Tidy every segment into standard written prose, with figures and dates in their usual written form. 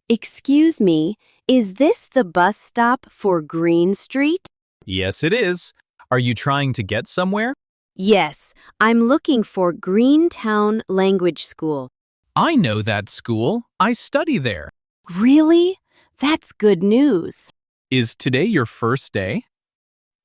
Excuse me, is this the bus stop for Green Street? Yes, it is. Are you trying to get somewhere? Yes, I'm looking for Greentown Language School. I know that school. I study there. Really? That's good news. Is today your first day?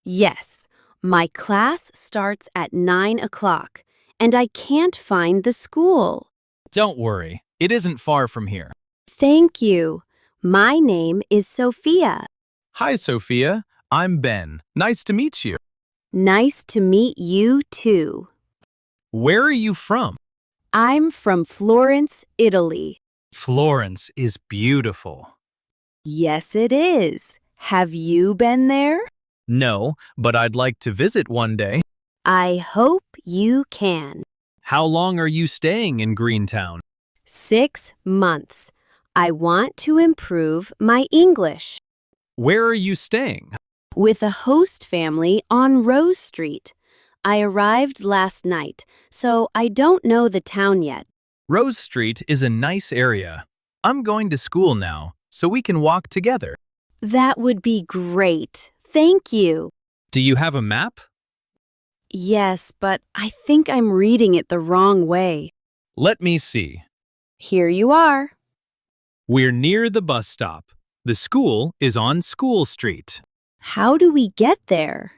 Yes, my class starts at 9 o'clock, and I can't find the school. Don't worry. It isn't far from here. Thank you. My name is Sofia. Hi, Sophia. I'm Ben. Nice to meet you. Nice to meet you too. Where are you from? I'm from Florence, Italy. Florence is beautiful. Yes, it is. Have you been there? No, but I'd like to visit one day. I hope you can. How long are you staying in Greentown? 6 months. I want to improve my English. Where are you staying? With a host family on Rose Street. I arrived last night, so I don't know the town yet. Rose Street is a nice area. I'm going to school now, so we can walk together. That would be great. Thank you. Do you have a map? Yes, but I think I'm reading it the wrong way. Let me see. Here you are. We're near the bus stop. The school is on School Street. How do we get there?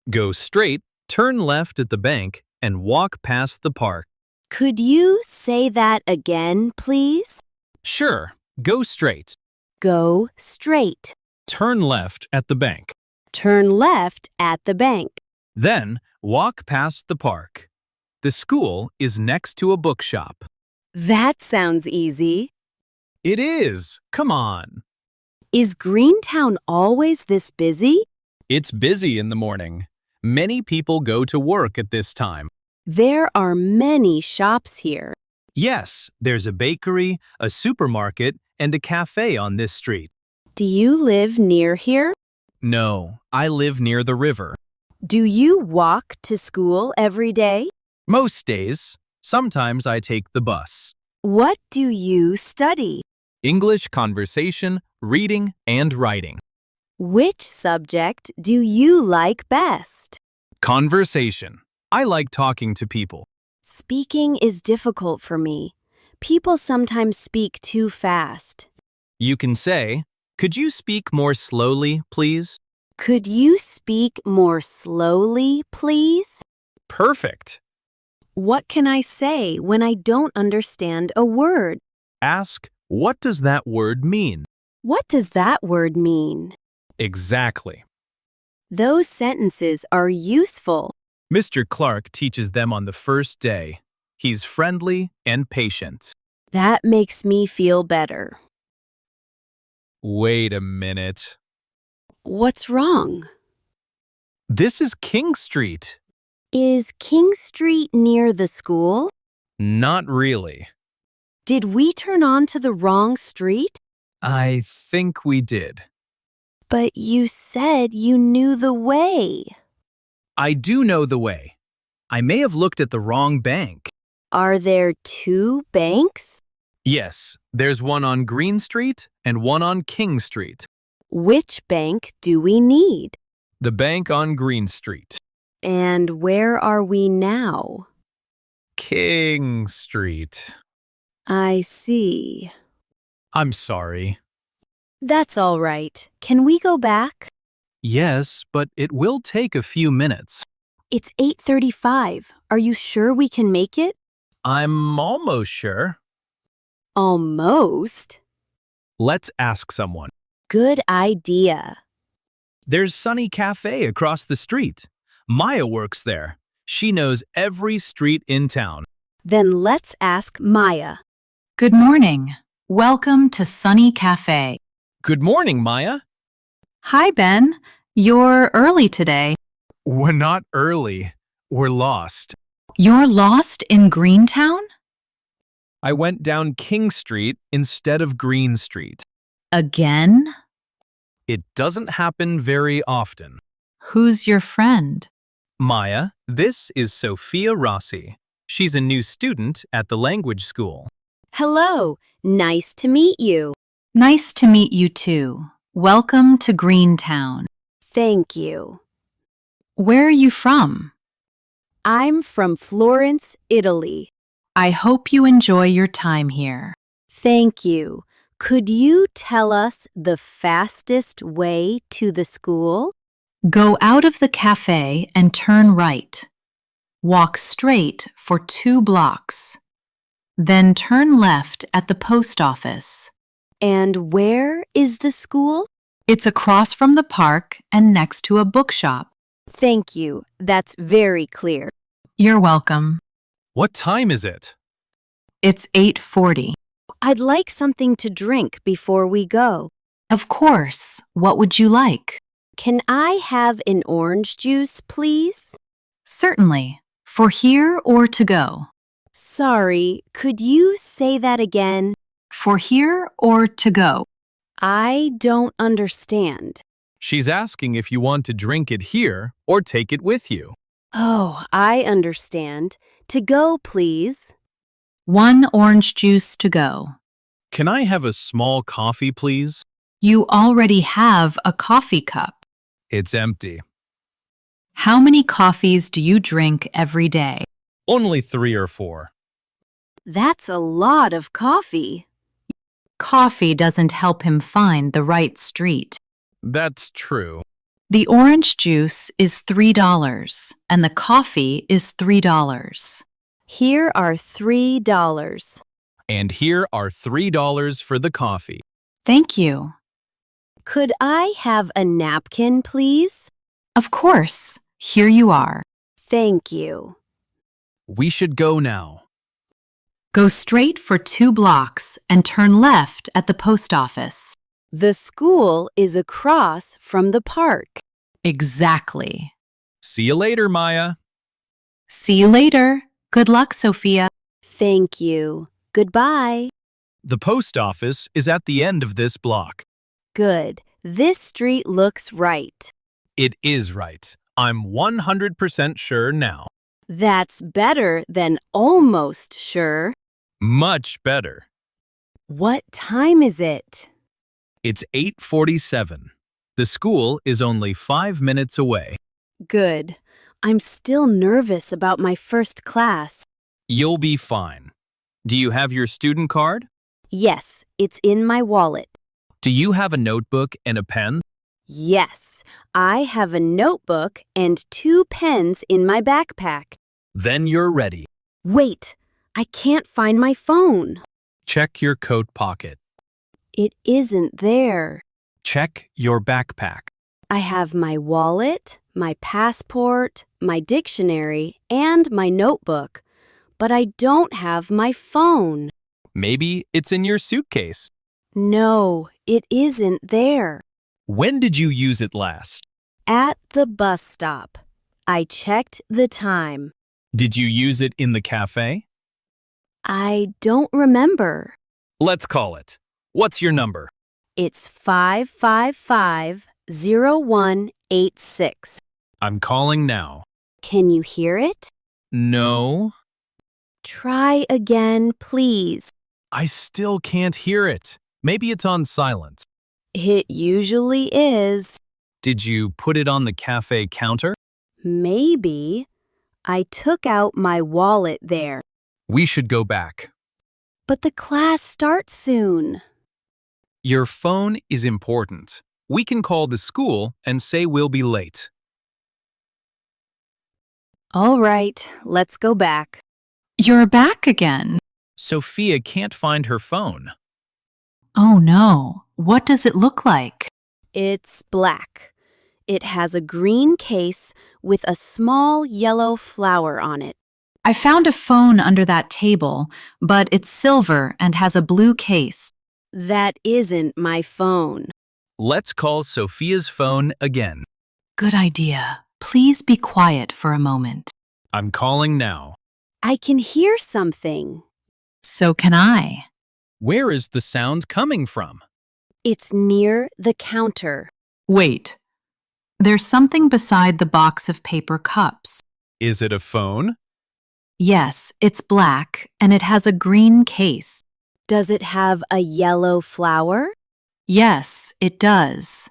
Go straight, turn left at the bank, and walk past the park. Could you say that again, please? Sure, go straight. Go straight. Turn left at the bank. Turn left at the bank. Then, walk past the park. The school is next to a bookshop. That sounds easy. It is. Come on. Is Greentown always this busy? It's busy in the morning. Many people go to work at this time. There are many shops here. Yes, there's a bakery, a supermarket, and a cafe on this street. Do you live near here? No, I live near the river. Do you walk to school every day? Most days. Sometimes I take the bus. What do you study? English conversation, reading, and writing. Which subject do you like best? Conversation. I like talking to people. Speaking is difficult for me. People sometimes speak too fast. You can say, "Could you speak more slowly, please?" Could you speak more slowly, please? Perfect. What can I say when I don't understand a word? Ask, what does that word mean? What does that word mean? Exactly. Those sentences are useful. Mr. Clark teaches them on the first day. He's friendly and patient. That makes me feel better. Wait a minute. What's wrong? This is King Street. Is King Street near the school? Not really. Did we turn onto the wrong street? I think we did. But you said you knew the way. I do know the way. I may have looked at the wrong bank. Are there 2 banks? Yes, there's one on Green Street and one on King Street. Which bank do we need? The bank on Green Street. And where are we now? King Street. I see. I'm sorry. That's all right. Can we go back? Yes, but it will take a few minutes. It's 8:35. Are you sure we can make it? I'm almost sure. Almost. Let's ask someone. Good idea. There's Sunny Cafe across the street. Maya works there. She knows every street in town. Then let's ask Maya. Good morning. Welcome to Sunny Cafe. Good morning, Maya. Hi, Ben. You're early today. We're not early. We're lost. You're lost in Greentown? I went down King Street instead of Green Street. Again? It doesn't happen very often. Who's your friend? Maya, this is Sofia Rossi. She's a new student at the language school. Hello. Nice to meet you. Nice to meet you too. Welcome to Greentown. Thank you. Where are you from? I'm from Florence, Italy. I hope you enjoy your time here. Thank you. Could you tell us the fastest way to the school? Go out of the café and turn right. Walk straight for 2 blocks. Then turn left at the post office. And where is the school? It's across from the park and next to a bookshop. Thank you. That's very clear. You're welcome. What time is it? It's 8:40. I'd like something to drink before we go. Of course. What would you like? Can I have an orange juice, please? Certainly. For here or to go? Sorry, could you say that again? For here or to go? I don't understand. She's asking if you want to drink it here or take it with you. Oh, I understand. To go, please. 1 orange juice to go. Can I have a small coffee, please? You already have a coffee cup. It's empty. How many coffees do you drink every day? Only 3 or 4. That's a lot of coffee. Coffee doesn't help him find the right street. That's true. The orange juice is $3 and the coffee is $3. Here are $3. And here are $3 for the coffee. Thank you. Could I have a napkin, please? Of course. Here you are. Thank you. We should go now. Go straight for 2 blocks and turn left at the post office. The school is across from the park. Exactly. See you later, Maya. See you later. Good luck, Sofia. Thank you. Goodbye. The post office is at the end of this block. Good. This street looks right. It is right. I'm 100% sure now. That's better than almost sure. Much better. What time is it? It's 8:47. The school is only 5 minutes away. Good. I'm still nervous about my first class. You'll be fine. Do you have your student card? Yes, it's in my wallet. Do you have a notebook and a pen? Yes, I have a notebook and 2 pens in my backpack. Then you're ready. Wait, I can't find my phone. Check your coat pocket. It isn't there. Check your backpack. I have my wallet, my passport, my dictionary, and my notebook, but I don't have my phone. Maybe it's in your suitcase. No, it isn't there. When did you use it last? At the bus stop. I checked the time. Did you use it in the cafe? I don't remember. Let's call it. What's your number? It's 555-0186. I'm calling now. Can you hear it? No, Try again, please. I still can't hear it. Maybe it's on silent. It usually is. Did you put it on the cafe counter? Maybe. I took out my wallet there. We should go back. But the class starts soon. Your phone is important. We can call the school and say we'll be late. All right, let's go back. You're back again. Sophia can't find her phone. Oh no. What does it look like? It's black. It has a green case with a small yellow flower on it. I found a phone under that table, but it's silver and has a blue case. That isn't my phone. Let's call Sophia's phone again. Good idea. Please be quiet for a moment. I'm calling now. I can hear something. So can I. Where is the sound coming from? It's near the counter. Wait. There's something beside the box of paper cups. Is it a phone? Yes, it's black and it has a green case. Does it have a yellow flower? Yes, it does.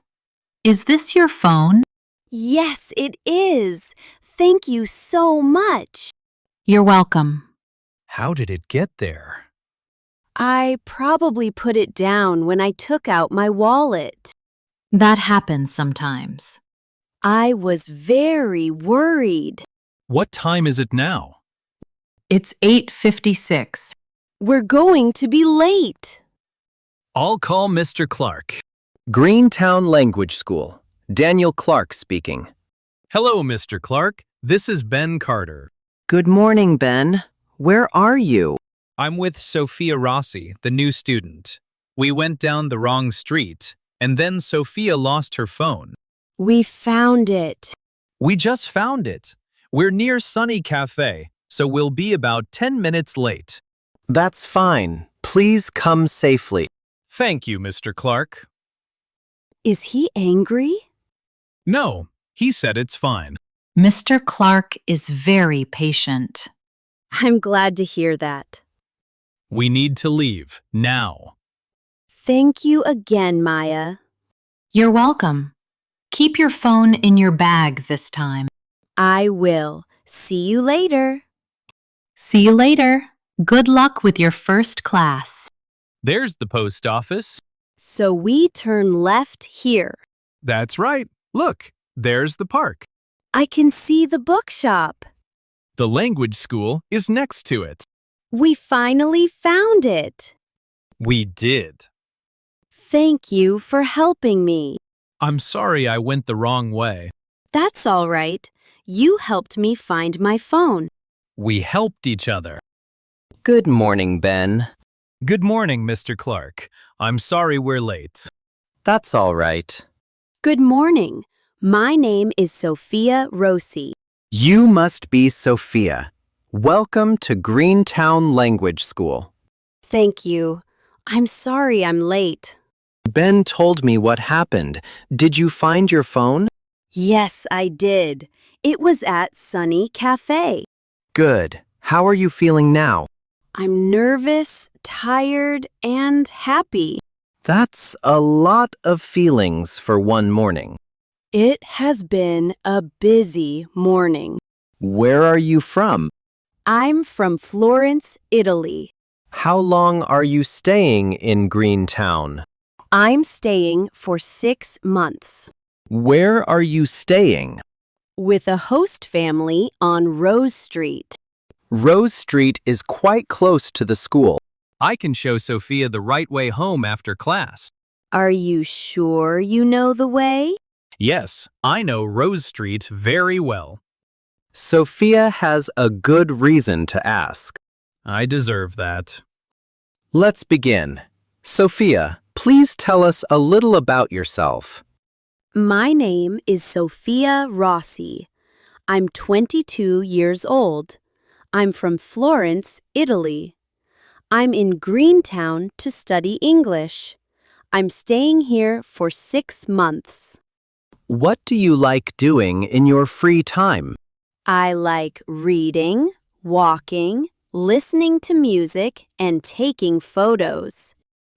Is this your phone? Yes, it is. Thank you so much. You're welcome. How did it get there? I probably put it down when I took out my wallet. That happens sometimes. I was very worried. What time is it now? It's 8:56. We're going to be late. I'll call Mr. Clark. Greentown Language School. Daniel Clark speaking. Hello, Mr. Clark. This is Ben Carter. Good morning, Ben. Where are you? I'm with Sofia Rossi, the new student. We went down the wrong street, and then Sofia lost her phone. We found it. We just found it. We're near Sunny Café, so we'll be about 10 minutes late. That's fine. Please come safely. Thank you, Mr. Clark. Is he angry? No, he said it's fine. Mr. Clark is very patient. I'm glad to hear that. We need to leave now. Thank you again, Maya. You're welcome. Keep your phone in your bag this time. I will. See you later. See you later. Good luck with your first class. There's the post office. So we turn left here. That's right. Look, there's the park. I can see the bookshop. The language school is next to it. We finally found it. We did. Thank you for helping me. I'm sorry I went the wrong way. That's all right. You helped me find my phone. We helped each other. Good morning, Ben. Good morning, Mr. Clark. I'm sorry we're late. That's all right. Good morning. My name is Sofia Rossi. You must be Sofia. Welcome to Greentown Language School. Thank you. I'm sorry I'm late. Ben told me what happened. Did you find your phone? Yes, I did. It was at Sunny Café. Good. How are you feeling now? I'm nervous, tired, and happy. That's a lot of feelings for one morning. It has been a busy morning. Where are you from? I'm from Florence, Italy. How long are you staying in Greentown? I'm staying for 6 months Where are you staying? with a host family on Rose Street. Rose Street is quite close to the school. I can show Sophia the right way home after class. Are you sure you know the way? Yes, I know Rose Street very well. Sophia has a good reason to ask. I deserve that. Let's begin. Sophia, please tell us a little about yourself. My name is Sofia Rossi. I'm 22 years old. I'm from Florence, Italy. I'm in Greentown to study English. I'm staying here for 6 months. What do you like doing in your free time? I like reading, walking, listening to music, and taking photos.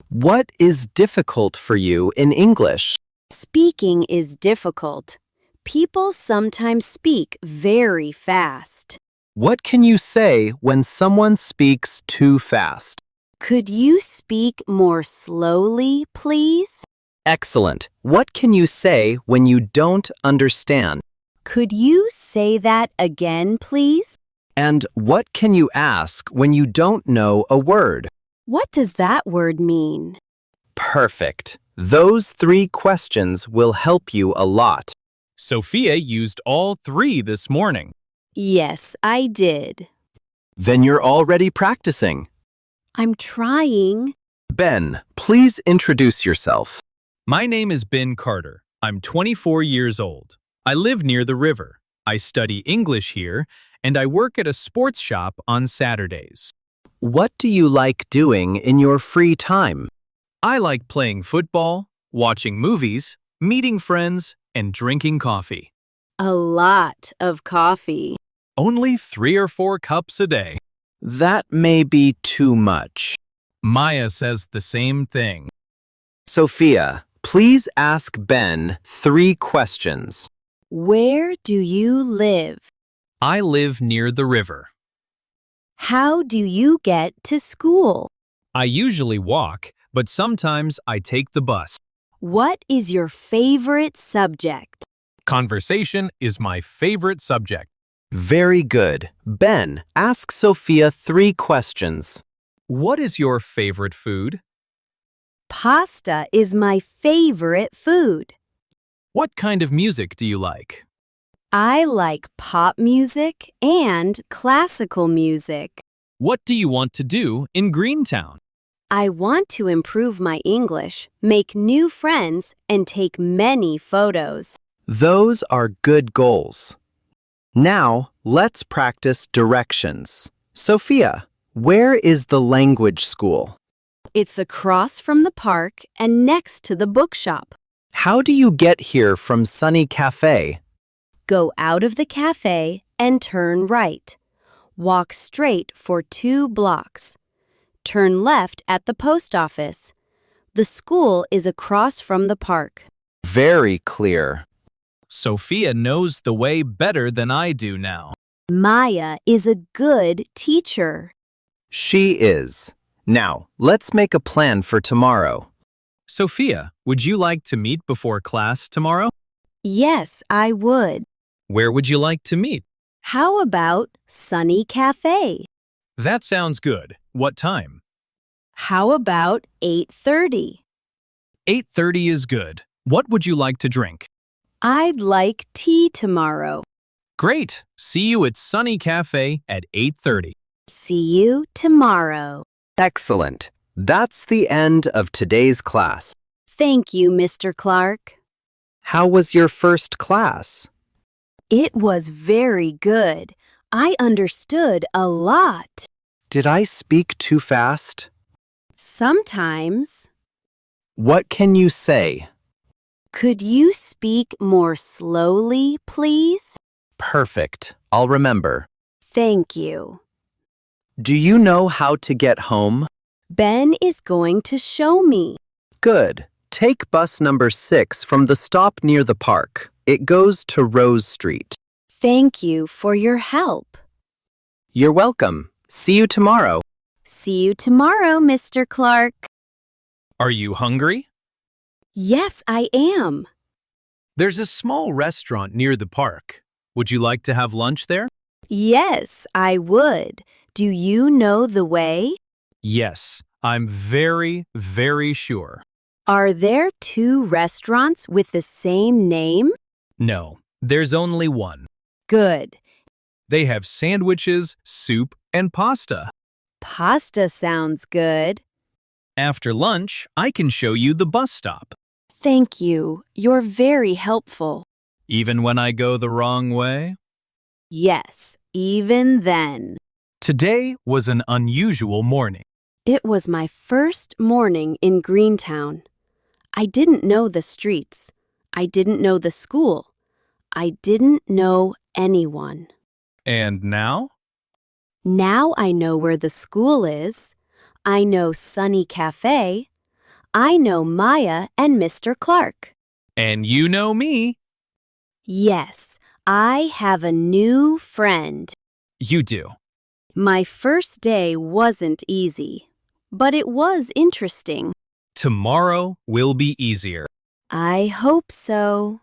What is difficult for you in English? Speaking is difficult. People sometimes speak very fast. What can you say when someone speaks too fast? Could you speak more slowly, please? Excellent. What can you say when you don't understand? Could you say that again, please? And what can you ask when you don't know a word? What does that word mean? Perfect. Those 3 questions will help you a lot. Sophia used all 3 this morning. Yes, I did. Then you're already practicing. I'm trying. Ben, please introduce yourself. My name is Ben Carter. I'm 24 years old. I live near the river. I study English here, and I work at a sports shop on Saturdays. What do you like doing in your free time? I like playing football, watching movies, meeting friends, and drinking coffee. A lot of coffee. Only 3 or 4 cups a day. That may be too much. Maya says the same thing. Sophia, please ask Ben 3 questions. Where do you live? I live near the river. How do you get to school? I usually walk, but sometimes I take the bus. What is your favorite subject? Conversation is my favorite subject. Very good. Ben, ask Sophia 3 questions. What is your favorite food? Pasta is my favorite food. What kind of music do you like? I like pop music and classical music. What do you want to do in Greentown? I want to improve my English, make new friends, and take many photos. Those are good goals. Now, let's practice directions. Sophia, where is the language school? It's across from the park and next to the bookshop. How do you get here from Sunny Cafe? Go out of the cafe and turn right. Walk straight for 2 blocks. Turn left at the post office. The school is across from the park. Very clear. Sophia knows the way better than I do now. Maya is a good teacher. She is. Now, let's make a plan for tomorrow. Sophia, would you like to meet before class tomorrow? Yes, I would. Where would you like to meet? How about Sunny Cafe? That sounds good. What time? How about 8:30? 8:30 is good. What would you like to drink? I'd like tea tomorrow. Great. See you at Sunny Cafe at 8:30. See you tomorrow. Excellent. That's the end of today's class. Thank you, Mr. Clark. How was your first class? It was very good. I understood a lot. Did I speak too fast? Sometimes. What can you say? Could you speak more slowly, please? Perfect. I'll remember. Thank you. Do you know how to get home? Ben is going to show me. Good. Take bus number 6 from the stop near the park. It goes to Rose Street. Thank you for your help. You're welcome. See you tomorrow. See you tomorrow, Mr. Clark. Are you hungry? Yes, I am. There's a small restaurant near the park. Would you like to have lunch there? Yes, I would. Do you know the way? Yes, I'm very, very sure. Are there 2 restaurants with the same name? No, there's only one. Good. They have sandwiches, soup, and pasta. Pasta sounds good. After lunch, I can show you the bus stop. Thank you. You're very helpful. Even when I go the wrong way? Yes, even then. Today was an unusual morning. It was my first morning in Greentown. I didn't know the streets. I didn't know the school. I didn't know anyone. And now? Now I know where the school is. I know Sunny Cafe. I know Maya and Mr. Clark. And you know me. Yes, I have a new friend. You do. My first day wasn't easy, but it was interesting. Tomorrow will be easier. I hope so.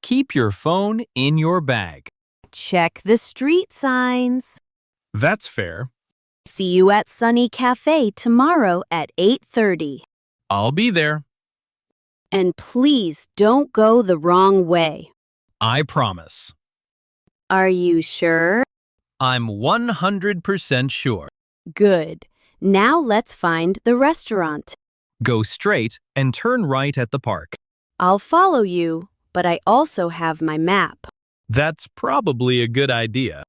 Keep your phone in your bag. Check the street signs. That's fair. See you at Sunny Cafe tomorrow at 8:30. I'll be there. And please don't go the wrong way. I promise. Are you sure? I'm 100% sure. Good. Now let's find the restaurant. Go straight and turn right at the park. I'll follow you, but I also have my map. That's probably a good idea.